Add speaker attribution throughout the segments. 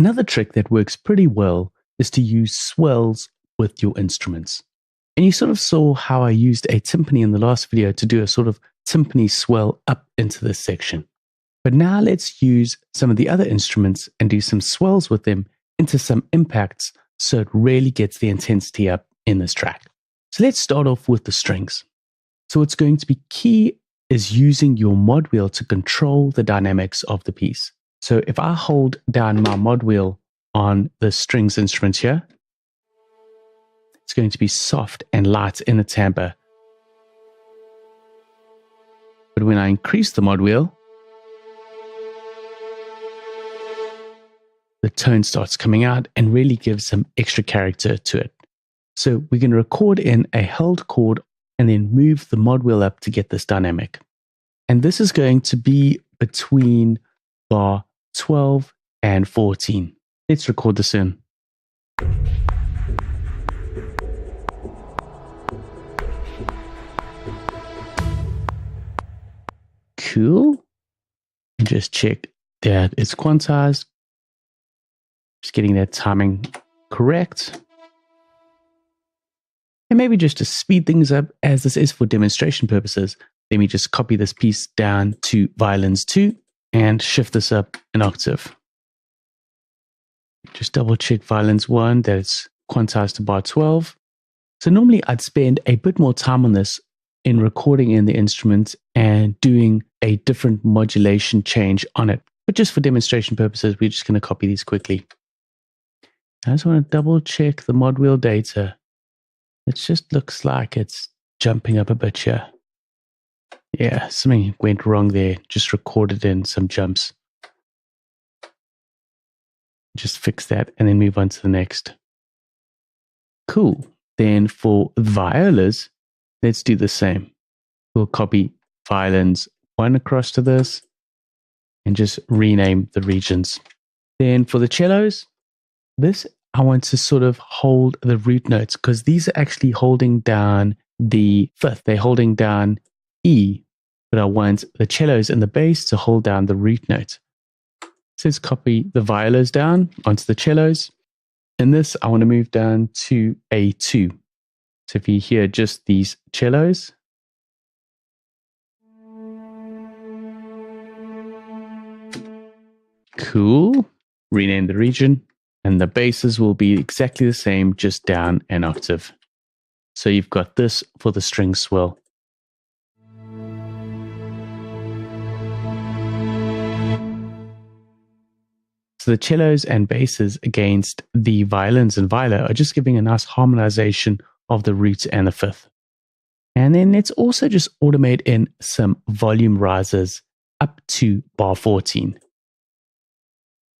Speaker 1: Another trick that works pretty well is to use swells with your instruments. And you sort of saw how I used a timpani in the last video to do a sort of timpani swell up into this section. But now let's use some of the other instruments and do some swells with them into some impacts so it really gets the intensity up in this track. So let's start off with the strings. So what's going to be key is using your mod wheel to control the dynamics of the piece. So if I hold down my mod wheel on the strings instrument here, it's going to be soft and light in the timbre. But when I increase the mod wheel, the tone starts coming out and really gives some extra character to it. So we can record in a held chord and then move the mod wheel up to get this dynamic. And this is going to be between bar 12 and 14. Let's record this in. Cool. And just check that it's quantized. Just getting that timing correct. And maybe just to speed things up, as this is for demonstration purposes, let me just copy this piece down to violins 2 and shift this up an octave. Just double check violins 1 that it's quantized to bar 12. So normally I'd spend a bit more time on this in recording in the instrument and doing a different modulation change on it. But just for demonstration purposes, we're just going to copy these quickly. I just want to double check the mod wheel data. It just looks like it's jumping up a bit here. Yeah, something went wrong there. Just recorded in some jumps. Just fix that and then move on to the next. Cool. Then for violas, let's do the same. We'll copy violins 1 across to this and just rename the regions. Then for the cellos, this I want to sort of hold the root notes because these are actually holding down the fifth. They're holding down E, but I want the cellos and the bass to hold down the root note. So let's copy the violas down onto the cellos. In this, I want to move down to A2. So if you hear just these cellos, cool, rename the region, and the basses will be exactly the same, just down an octave. So you've got this for the string swell. So the cellos and basses against the violins and viola are just giving a nice harmonization of the root and the fifth. And then let's also just automate in some volume risers up to bar 14.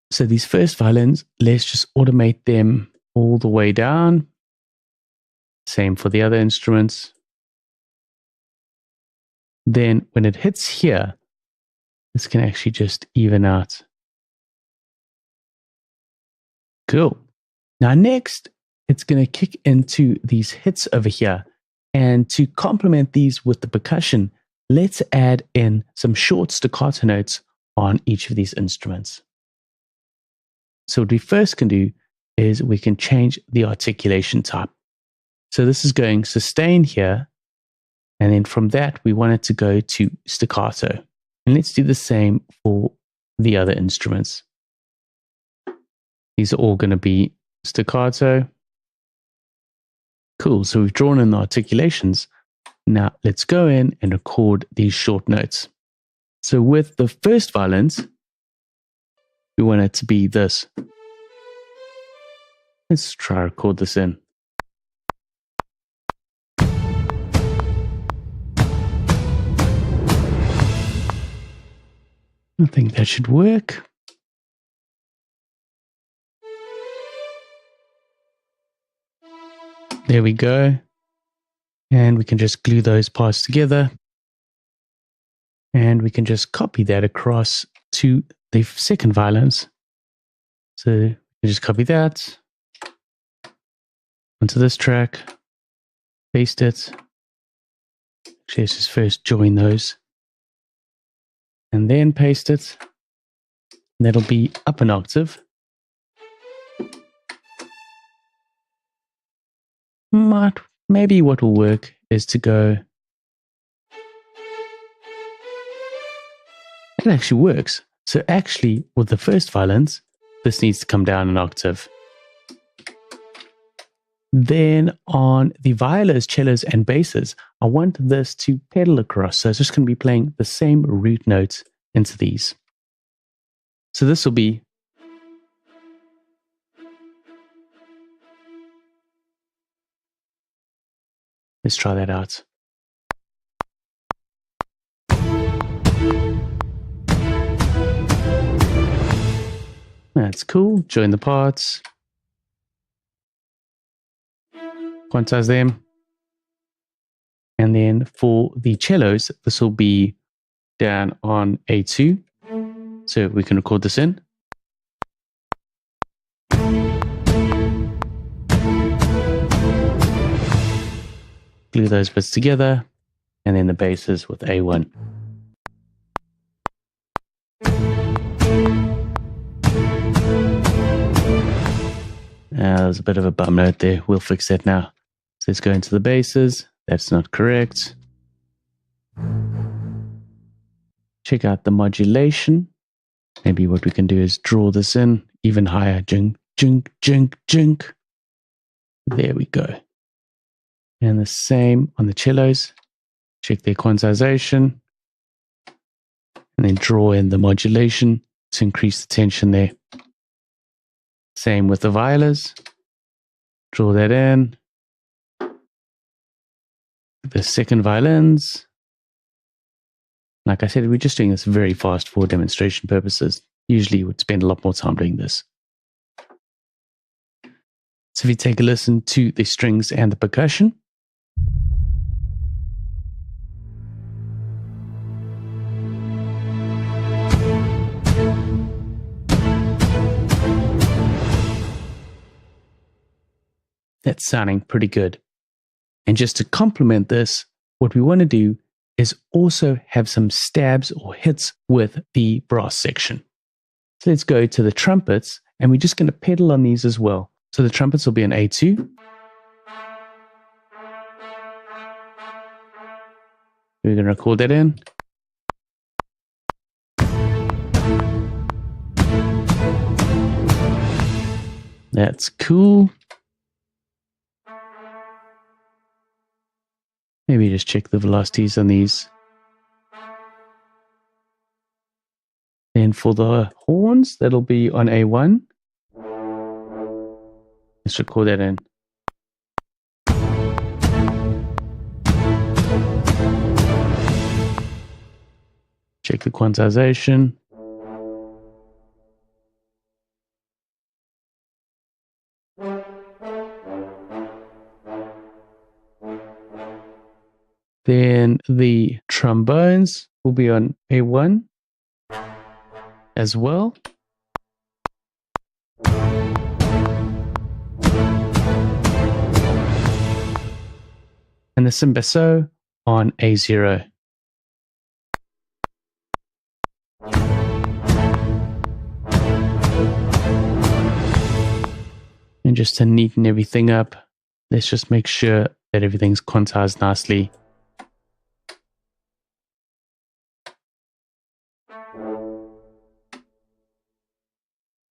Speaker 1: So these first violins, let's just automate them all the way down. Same for the other instruments. Then when it hits here, this can actually just even out. Cool. Now next, it's going to kick into these hits over here. And to complement these with the percussion, let's add in some short staccato notes on each of these instruments. So what we first can do is we can change the articulation type. So this is going sustain here. And then from that, we want it to go to staccato. And let's do the same for the other instruments. These are all going to be staccato. Cool. So we've drawn in the articulations. Now let's go in and record these short notes. So with the first violins, we want it to be this. Let's try to record this in. I think that should work. There we go. And we can just glue those parts together. And we can just copy that across to the second violins. So we can just copy that onto this track, paste it. Actually, let's just first join those. And then paste it. And that'll be up an octave. Maybe what will work is to go. It actually works. So actually, with the first violins, this needs to come down an octave. Then on the violas, cellos, and basses, I want this to pedal across. So it's just going to be playing the same root notes into these. So this will be. Let's try that out. That's cool. Join the parts. Quantize them. And then for the cellos, this will be down on A2. So we can record this in. Glue those bits together. And then the basses with A1. There's a bit of a bum note there. We'll fix that now. So let's go into the basses. That's not correct. Check out the modulation. Maybe what we can do is draw this in even higher. Jink, jink, jink, jink. There we go. And the same on the cellos. Check their quantization. And then draw in the modulation to increase the tension there. Same with the violas. Draw that in. The second violins. Like I said, we're just doing this very fast for demonstration purposes. Usually you would spend a lot more time doing this. So if you take a listen to the strings and the percussion. That's sounding pretty good. And just to complement this, what we want to do is also have some stabs or hits with the brass section. So let's go to the trumpets, and we're just going to pedal on these as well. So the trumpets will be on A2. We're going to record that in. That's cool. Maybe just check the velocities on these. Then for the horns, that'll be on A1. Let's record that in. Check the quantization. Then the trombones will be on A1 as well. And the cimbasso on A0. And just to neaten everything up, let's just make sure that everything's quantized nicely.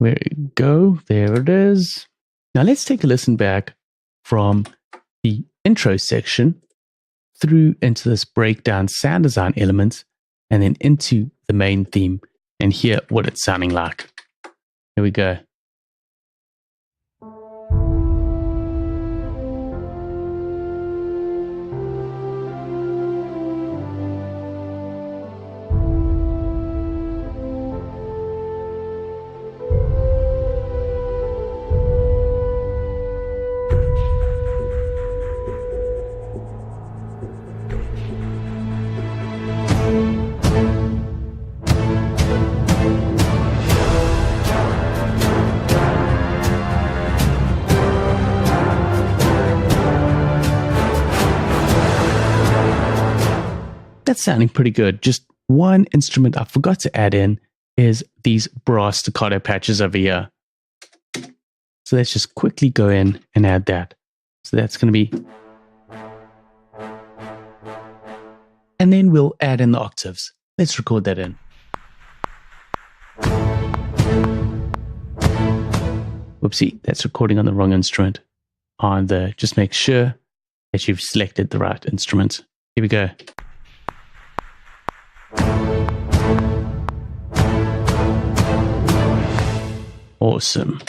Speaker 1: There we go. There it is. Now let's take a listen back from the intro section through into this breakdown sound design elements and then into the main theme and hear what it's sounding like. Here we go. That's sounding pretty good. Just one instrument I forgot to add in is these brass staccato patches over here. So let's just quickly go in and add that. So that's going to be... And then we'll add in the octaves. Let's record that in. Whoopsie, that's recording on the wrong instrument. Just make sure that you've selected the right instrument. Here we go. Awesome.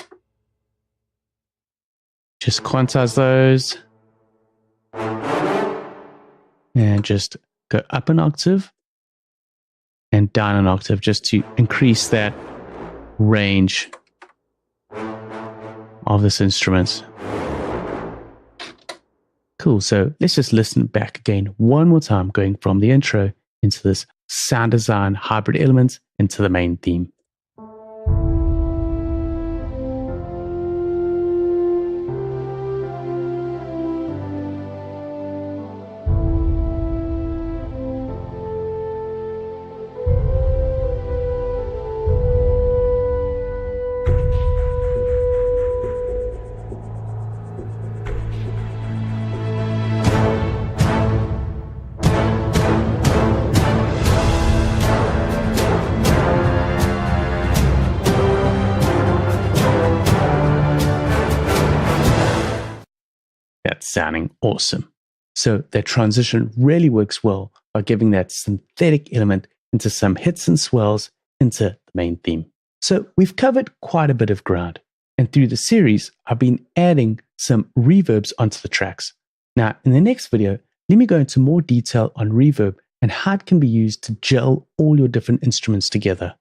Speaker 1: Just quantize those. And just go up an octave and down an octave just to increase that range of this instrument. Cool. So let's just listen back again one more time, going from the intro into this sound design hybrid element into the main theme. That's sounding awesome. So that transition really works well by giving that synthetic element into some hits and swells into the main theme. So we've covered quite a bit of ground, and through the series, I've been adding some reverbs onto the tracks. Now, in the next video, let me go into more detail on reverb and how it can be used to gel all your different instruments together.